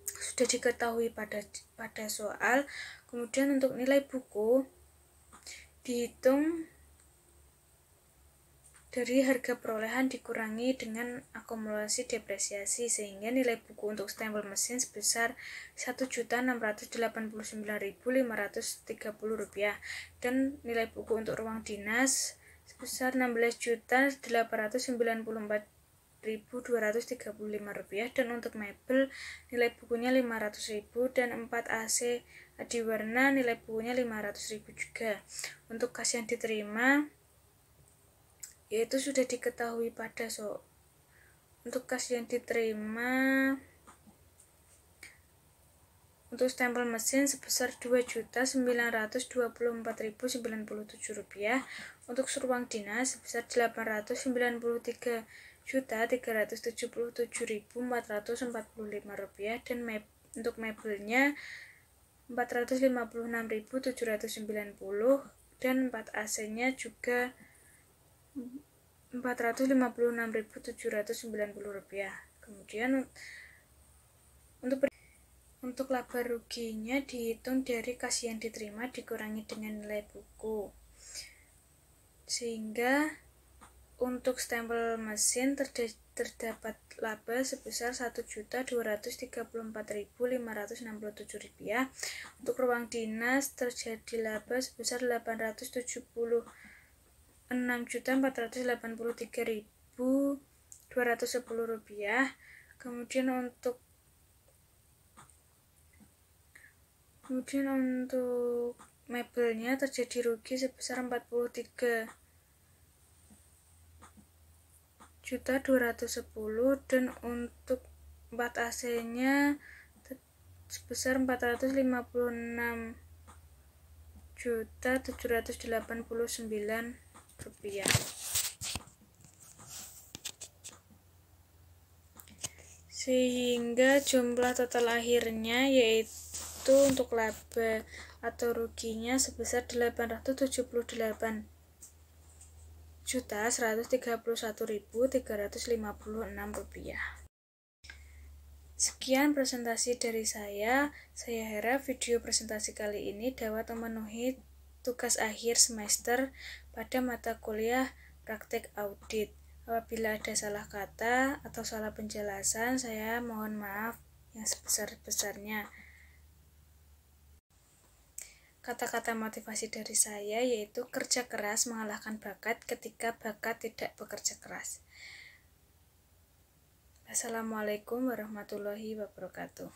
sudah diketahui pada soal. Kemudian untuk nilai buku dihitung dari harga perolehan dikurangi dengan akumulasi depresiasi, sehingga nilai buku untuk stempel mesin sebesar 1.689.530 rupiah, dan nilai buku untuk ruang dinas sebesar 16.894.000 Rp4.235 dan untuk mebel nilai bukunya Rp500.000 dan 4 AC adiwarna nilai bukunya Rp500.000 juga. Untuk kas yang diterima yaitu sudah diketahui pada untuk kas yang diterima untuk stempel mesin sebesar Rp2.924.097, untuk ruang dinas sebesar Rp893.377.445 dan untuk mebelnya Rp456.790 dan 4 AC-nya juga Rp456.790. Kemudian untuk laba ruginya dihitung dari kas yang diterima dikurangi dengan nilai buku. Sehingga untuk stempel mesin terdapat laba sebesar Rp1.234.567. Untuk ruang dinas terjadi laba sebesar Rp876.483.210. Kemudian untuk mebelnya terjadi rugi sebesar Rp40.210 dan untuk 4 AC-nya sebesar Rp456.789. Sehingga jumlah total akhirnya yaitu untuk laba atau ruginya sebesar Rp878.131.356. Sekian presentasi dari saya. Saya harap video presentasi kali ini dapat memenuhi tugas akhir semester pada mata kuliah praktek audit. Apabila ada salah kata atau salah penjelasan, saya mohon maaf yang sebesar-besarnya. Kata-kata motivasi dari saya yaitu kerja keras mengalahkan bakat ketika bakat tidak bekerja keras. Assalamualaikum warahmatullahi wabarakatuh.